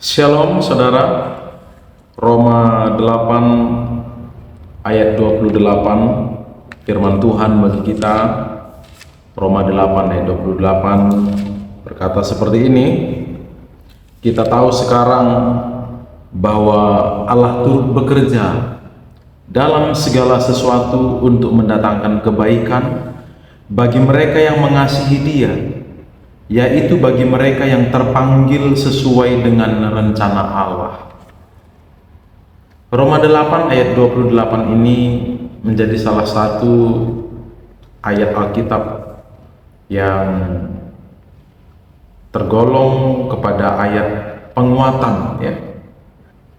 Shalom saudara, Roma 8 ayat 28 firman Tuhan bagi kita. Roma 8 ayat 28 berkata seperti ini. Kita tahu sekarang bahwa Allah turut bekerja dalam segala sesuatu untuk mendatangkan kebaikan bagi mereka yang mengasihi Dia, yaitu bagi mereka yang terpanggil sesuai dengan rencana Allah. Roma 8 ayat 28 ini menjadi salah satu ayat Alkitab yang tergolong kepada ayat penguatan ya,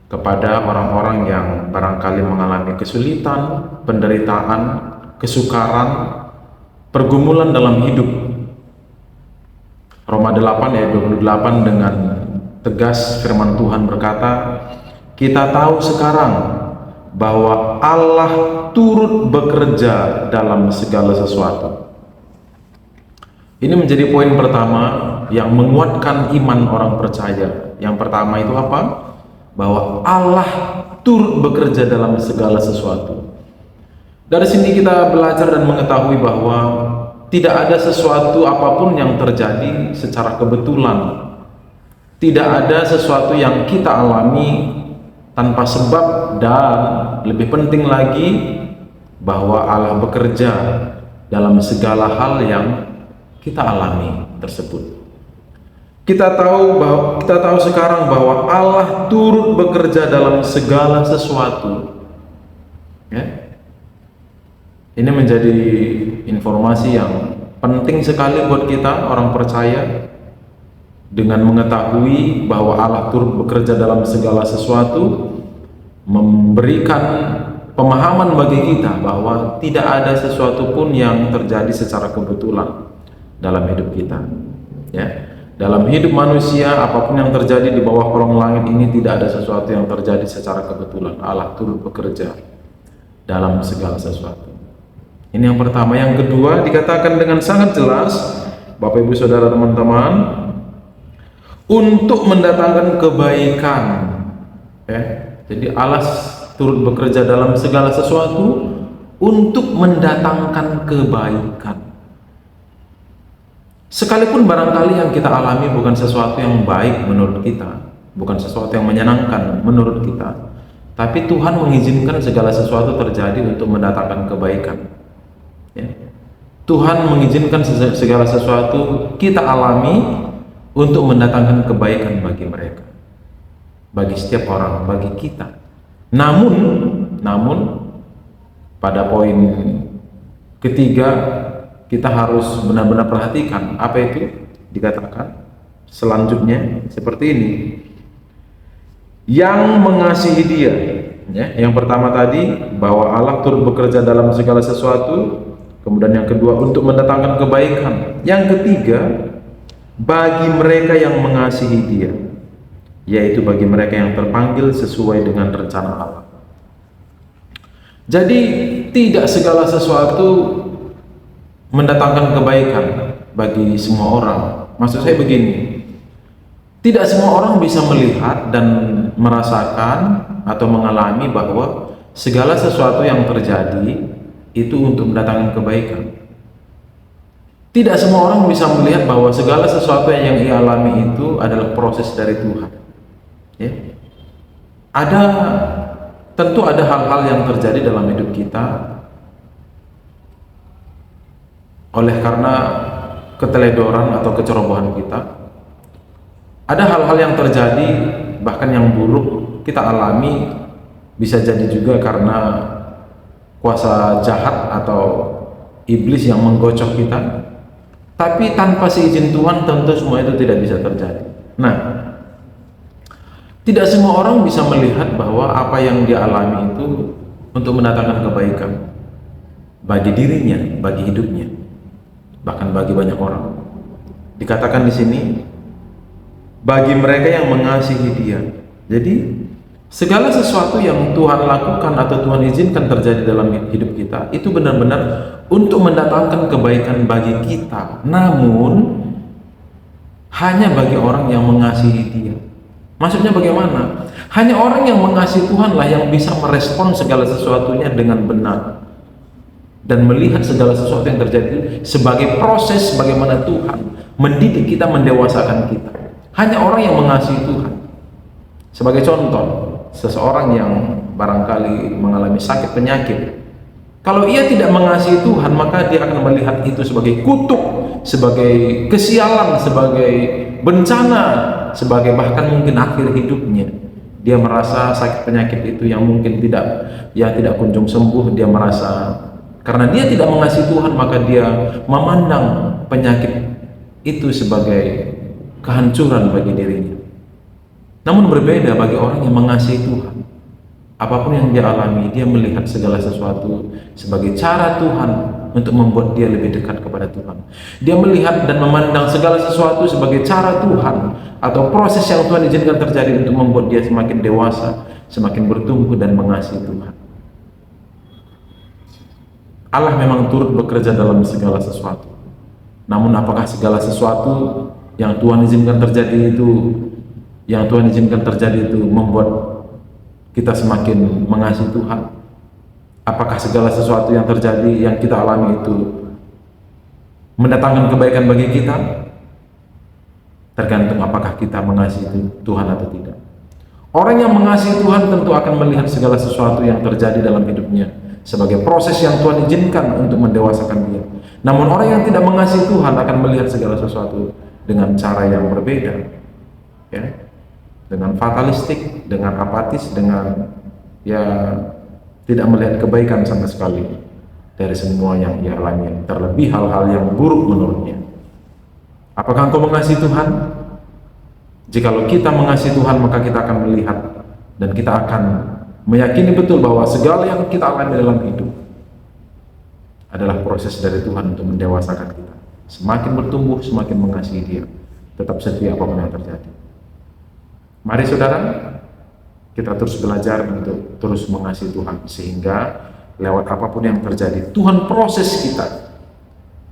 kepada orang-orang yang barangkali mengalami kesulitan, penderitaan, kesukaran, pergumulan dalam hidup. Roma 8 ayat 28 dengan tegas firman Tuhan berkata, kita tahu sekarang bahwa Allah turut bekerja dalam segala sesuatu. Ini menjadi poin pertama yang menguatkan iman orang percaya. Yang pertama itu apa? Bahwa Allah turut bekerja dalam segala sesuatu. Dari sini kita belajar dan mengetahui bahwa tidak ada sesuatu apapun yang terjadi secara kebetulan. Tidak ada sesuatu yang kita alami tanpa sebab, dan lebih penting lagi bahwa Allah bekerja dalam segala hal yang kita alami tersebut. Kita tahu sekarang bahwa Allah turut bekerja dalam segala sesuatu. Ya. Ini menjadi informasi yang penting sekali buat kita orang percaya, dengan mengetahui bahwa Allah turut bekerja dalam segala sesuatu, memberikan pemahaman bagi kita bahwa tidak ada sesuatu pun yang terjadi secara kebetulan dalam hidup kita. Ya. Dalam hidup manusia, apapun yang terjadi di bawah kolong langit ini tidak ada sesuatu yang terjadi secara kebetulan. Allah turut bekerja dalam segala sesuatu. Ini yang pertama. Yang kedua, dikatakan dengan sangat jelas, Bapak Ibu Saudara teman-teman, untuk mendatangkan kebaikan. Ya. Jadi Allah turut bekerja dalam segala sesuatu untuk mendatangkan kebaikan. Sekalipun barangkali yang kita alami bukan sesuatu yang baik menurut kita, bukan sesuatu yang menyenangkan menurut kita, tapi Tuhan mengizinkan segala sesuatu terjadi untuk mendatangkan kebaikan. Ya. Tuhan mengizinkan segala sesuatu kita alami untuk mendatangkan kebaikan bagi mereka, bagi setiap orang, bagi kita. Namun pada poin ketiga, kita harus benar-benar perhatikan apa itu dikatakan selanjutnya seperti ini. Yang mengasihi Dia. Ya, yang pertama tadi bahwa Allah turut bekerja dalam segala sesuatu. Kemudian yang kedua untuk mendatangkan kebaikan. Yang ketiga bagi mereka yang mengasihi Dia, yaitu bagi mereka yang terpanggil sesuai dengan rencana Allah. Jadi tidak segala sesuatu mendatangkan kebaikan bagi semua orang. Maksud saya begini, tidak semua orang bisa melihat dan merasakan atau mengalami bahwa segala sesuatu yang terjadi itu untuk mendatangkan kebaikan. Tidak semua orang bisa melihat bahwa segala sesuatu yang ia alami itu adalah proses dari Tuhan. Ya. Tentu ada hal-hal yang terjadi dalam hidup kita oleh karena keteledoran atau kecerobohan kita. Ada hal-hal yang terjadi bahkan yang buruk kita alami, bisa jadi juga karena kuasa jahat atau iblis yang menggocok kita. Tapi tanpa seizin Tuhan tentu semua itu tidak bisa terjadi. Nah, tidak semua orang bisa melihat bahwa apa yang dia alami itu untuk mendatangkan kebaikan bagi dirinya, bagi hidupnya, bahkan bagi banyak orang. Dikatakan di sini bagi mereka yang mengasihi Dia. Jadi segala sesuatu yang Tuhan lakukan atau Tuhan izinkan terjadi dalam hidup kita itu benar-benar untuk mendatangkan kebaikan bagi kita. Namun hanya bagi orang yang mengasihi Dia. Maksudnya bagaimana? Hanya orang yang mengasihi Tuhan lah yang bisa merespon segala sesuatunya dengan benar dan melihat segala sesuatu yang terjadi sebagai proses bagaimana Tuhan mendidik kita, mendewasakan kita. Hanya orang yang mengasihi Tuhan. Sebagai contoh, seseorang yang barangkali mengalami sakit penyakit, kalau ia tidak mengasihi Tuhan, maka dia akan melihat itu sebagai kutuk, sebagai kesialan, sebagai bencana, sebagai bahkan mungkin akhir hidupnya. Dia merasa sakit penyakit itu yang mungkin tidak kunjung sembuh. Dia merasa karena dia tidak mengasihi Tuhan, maka dia memandang penyakit itu sebagai kehancuran bagi dirinya. Namun berbeda bagi orang yang mengasihi Tuhan. Apapun yang dia alami, dia melihat segala sesuatu sebagai cara Tuhan untuk membuat dia lebih dekat kepada Tuhan. Dia melihat dan memandang segala sesuatu sebagai cara Tuhan atau proses yang Tuhan izinkan terjadi untuk membuat dia semakin dewasa, semakin bertumbuh dan mengasihi Tuhan. Allah memang turut bekerja dalam segala sesuatu. Namun apakah segala sesuatu yang Tuhan izinkan terjadi itu membuat kita semakin mengasihi Tuhan? Apakah segala sesuatu yang terjadi, yang kita alami itu mendatangkan kebaikan bagi kita? Tergantung apakah kita mengasihi Tuhan atau tidak. Orang yang mengasihi Tuhan tentu akan melihat segala sesuatu yang terjadi dalam hidupnya sebagai proses yang Tuhan izinkan untuk mendewasakan dia. Namun orang yang tidak mengasihi Tuhan akan melihat segala sesuatu dengan cara yang berbeda, ya, dengan fatalistik, dengan apatis, dengan tidak melihat kebaikan sama sekali dari semua yang ia alami, terlebih hal-hal yang buruk menurutnya. Apakah engkau mengasihi Tuhan? Jikalau kita mengasihi Tuhan, maka kita akan melihat dan kita akan meyakini betul bahwa segala yang kita alami dalam hidup adalah proses dari Tuhan untuk mendewasakan kita. Semakin bertumbuh, semakin mengasihi Dia, tetap setia apapun yang terjadi. Mari saudara, kita terus belajar untuk terus mengasihi Tuhan, sehingga lewat apapun yang terjadi, Tuhan proses kita,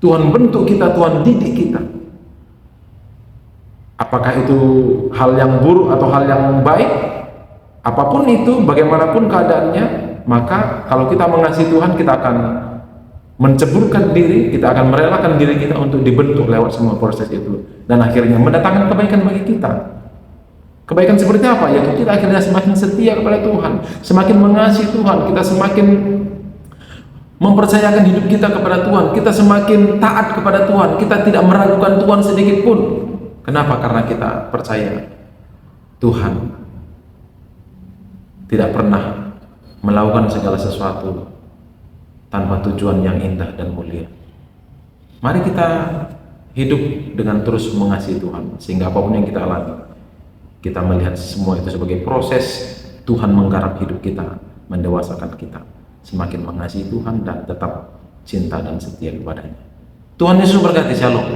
Tuhan bentuk kita, Tuhan didik kita. Apakah itu hal yang buruk atau hal yang baik, apapun itu, bagaimanapun keadaannya, maka kalau kita mengasihi Tuhan, kita akan menceburkan diri, kita akan merelakan diri kita untuk dibentuk lewat semua proses itu, dan akhirnya mendatangkan kebaikan bagi kita. Kebaikan seperti apa? Yaitu kita akhirnya semakin setia kepada Tuhan, semakin mengasihi Tuhan, kita semakin mempercayakan hidup kita kepada Tuhan, kita semakin taat kepada Tuhan, kita tidak meragukan Tuhan sedikit pun. Kenapa? Karena kita percaya Tuhan tidak pernah melakukan segala sesuatu tanpa tujuan yang indah dan mulia. Mari kita hidup dengan terus mengasihi Tuhan, sehingga apapun yang kita alami, kita melihat semua itu sebagai proses Tuhan menggarap hidup kita, mendewasakan kita, semakin mengasihi Tuhan dan tetap cinta dan setia kepadanya. Tuhan Yesus berkati. Shalom.